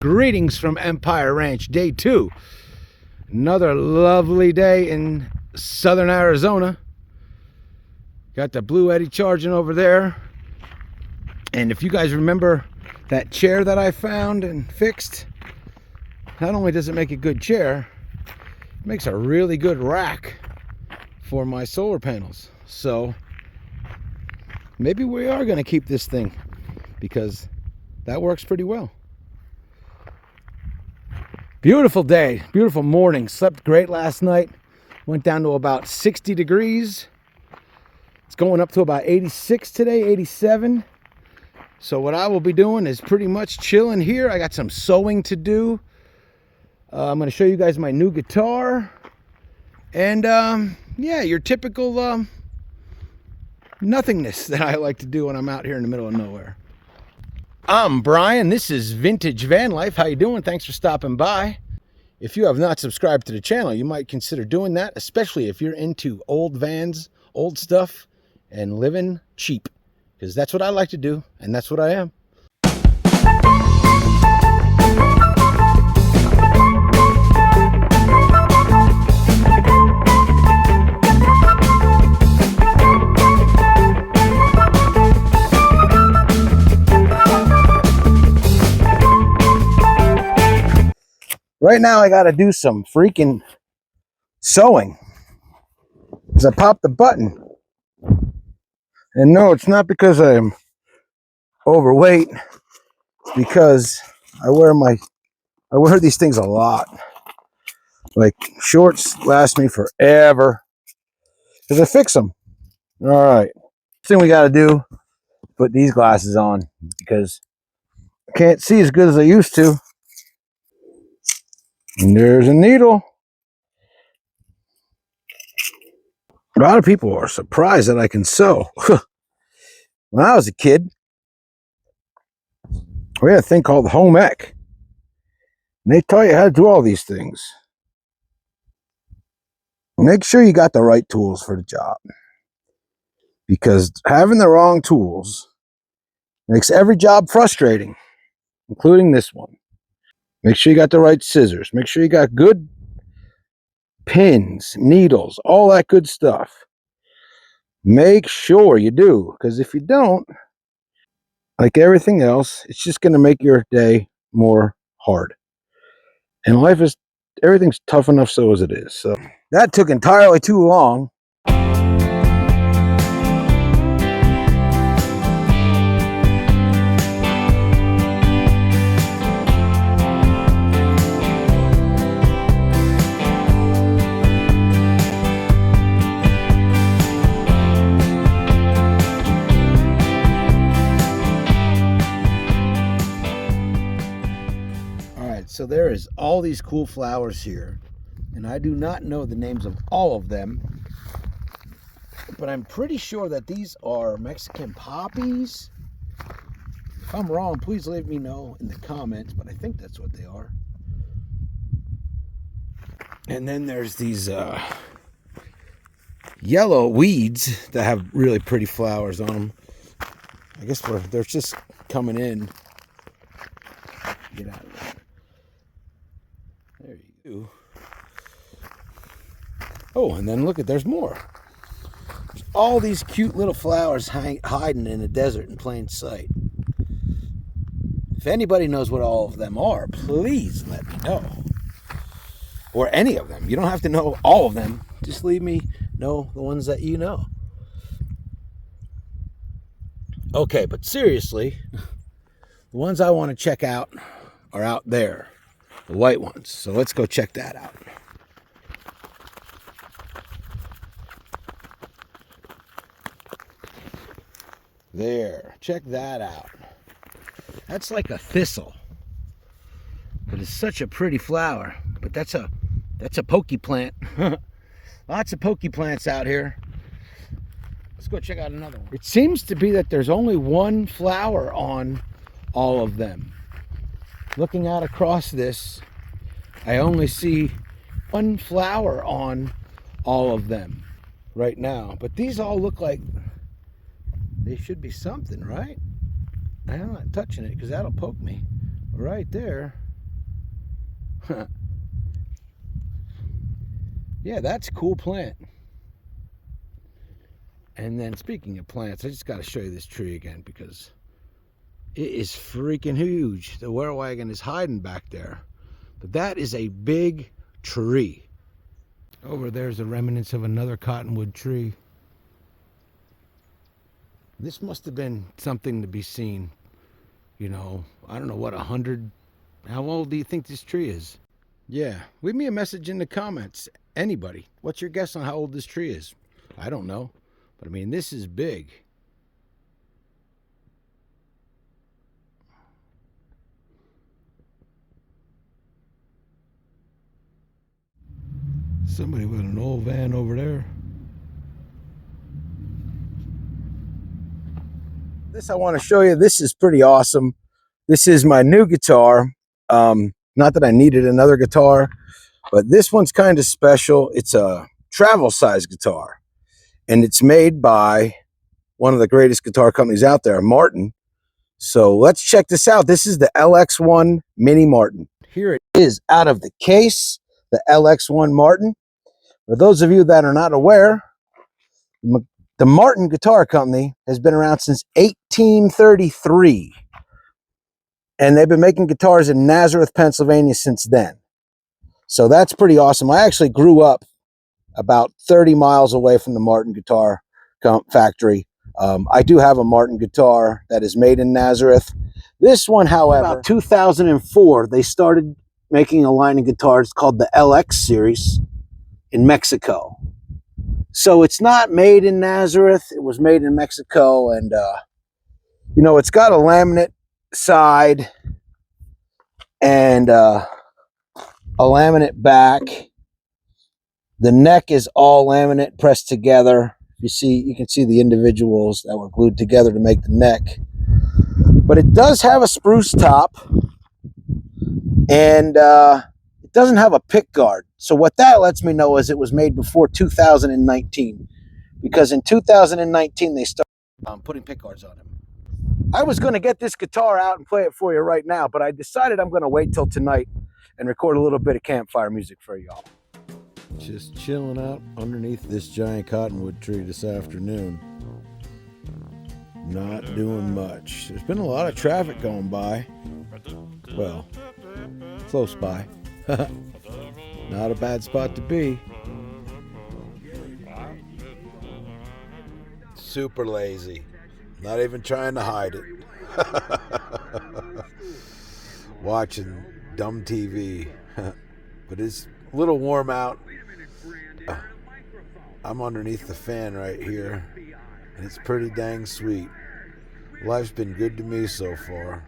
Greetings from Empire Ranch, day 2. Another lovely day in southern Arizona. Got the Blue Eddy charging over there. And if you guys remember that chair that I found and fixed, not only does it make a good chair, it makes a really good rack for my solar panels. So maybe we are going to keep this thing because that works pretty well. Beautiful day, beautiful morning. Slept great last night. Went down to about 60 degrees. It's going up to about 86 today, 87. So what I will be doing is pretty much chilling here. I got some sewing to do. I'm going to show you guys my new guitar. And yeah, your typical nothingness that I like to do when I'm out here in the middle of nowhere. I'm Brian. This is Vintage Van Life. How you doing? Thanks for stopping by. If you have not subscribed to the channel, you might consider doing that, especially if you're into old vans, old stuff, and living cheap. Because that's what I like to do, and that's what I am. Right now I got to do some freaking sewing because I popped the button. And no, it's not because I'm overweight. It's because I wear these things a lot. Like shorts last me forever because I fix them. All right. First thing we got to do, put these glasses on because I can't see as good as I used to. And there's a needle. A lot of people are surprised that I can sew. When I was a kid, we had a thing called home ec. And they taught you how to do all these things. Make sure you got the right tools for the job. Because having the wrong tools makes every job frustrating, including this one. Make sure you got the right scissors. Make sure you got good pins, needles, all that good stuff. Make sure you do, because if you don't, like everything else, it's just going to make your day more hard. And everything's tough enough so as it is. So that took entirely too long. So there is all these cool flowers here, and I do not know the names of all of them, but I'm pretty sure that these are Mexican poppies. If I'm wrong, please let me know in the comments, but I think that's what they are. And then there's these yellow weeds that have really pretty flowers on them. I guess they're just coming in. Get out of there. There you go. Oh, and then look there's more. There's all these cute little flowers hiding in the desert in plain sight. If anybody knows what all of them are, please let me know. Or any of them. You don't have to know all of them. Just leave me know the ones that you know. Okay, but seriously, the ones I want to check out are out there. The white ones. So let's go check that out. There. Check that out. That's like a thistle. But it's such a pretty flower. But that's a pokey plant. Lots of pokey plants out here. Let's go check out another one. It seems to be that there's only one flower on all of them. Looking out across this, I only see one flower on all of them right now. But these all look like they should be something, right? I'm not touching it because that'll poke me. Right there, Yeah, that's a cool plant. And then speaking of plants, I just got to show you this tree again because it is freaking huge. The Wagon is hiding back there. But that is a big tree. Over there's the remnants of another cottonwood tree. This must have been something to be seen. You know, I don't know what, 100. How old do you think this tree is? Yeah, leave me a message in the comments. Anybody, what's your guess on how old this tree is? I don't know. But I mean, this is big. Somebody with an old van over there. This I want to show you. This is pretty awesome. This is my new guitar. Not that I needed another guitar, but this one's kind of special. It's a travel size guitar, and it's made by one of the greatest guitar companies out there, Martin. So let's check this out. This is the LX1 Mini Martin. Here it is out of the case, the LX1 Martin. For those of you that are not aware, the Martin Guitar Company has been around since 1833. And they've been making guitars in Nazareth, Pennsylvania since then. So that's pretty awesome. I actually grew up about 30 miles away from the Martin Guitar Factory. I do have a Martin guitar that is made in Nazareth. This one, however, about 2004, they started making a line of guitars called the LX series in Mexico. So it's not made in Nazareth. It was made in Mexico. And, you know, it's got a laminate side and a laminate back. The neck is all laminate pressed together. You can see the individuals that were glued together to make the neck. But it does have a spruce top, and it doesn't have a pick guard. So what that lets me know is it was made before 2019, because in 2019 they started putting pick guards on it. I was going to get this guitar out and play it for you right now, but I decided I'm going to wait till tonight and record a little bit of campfire music for y'all. Just chilling out underneath this giant cottonwood tree this afternoon. Not doing much. There's been a lot of traffic going by. Well, close by. Not a bad spot to be. Super lazy. Not even trying to hide it. Watching dumb TV. But it's a little warm out. I'm underneath the fan right here. And it's pretty dang sweet. Life's been good to me so far.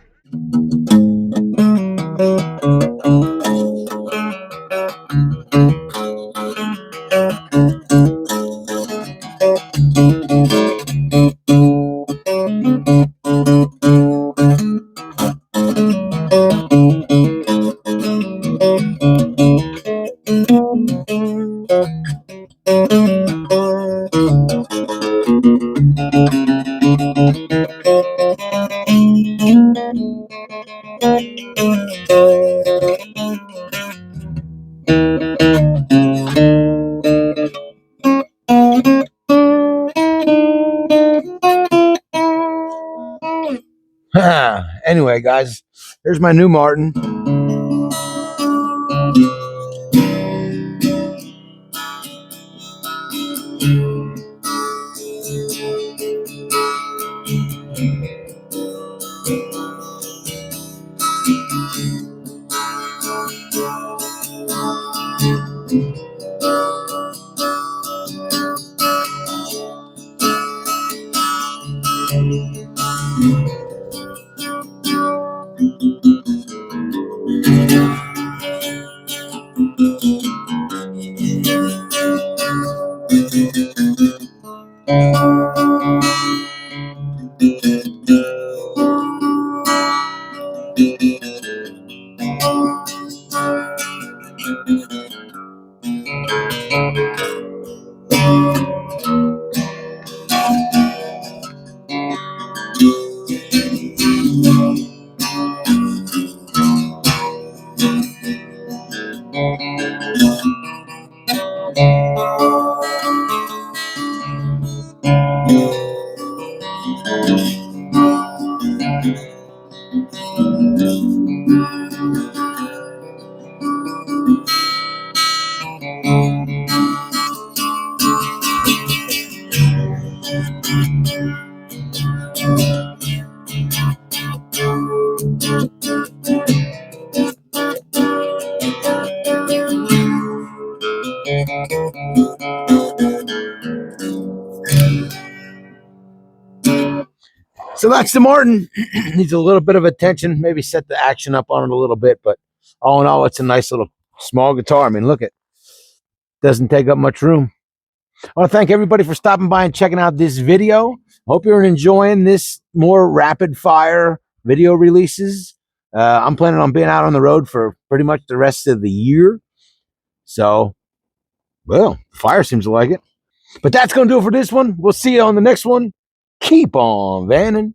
Anyway, guys, here's my new Martin. So that's the Martin. Needs a little bit of attention. Maybe set the action up on it a little bit, but all in all, it's a nice little small guitar. I mean, look, it doesn't take up much room. I want to thank everybody for stopping by and checking out this video. Hope you're enjoying this more rapid fire video releases. I'm planning on being out on the road for pretty much the rest of the year. So, well, fire seems to like it. But that's going to do it for this one. We'll see you on the next one. Keep on vanning.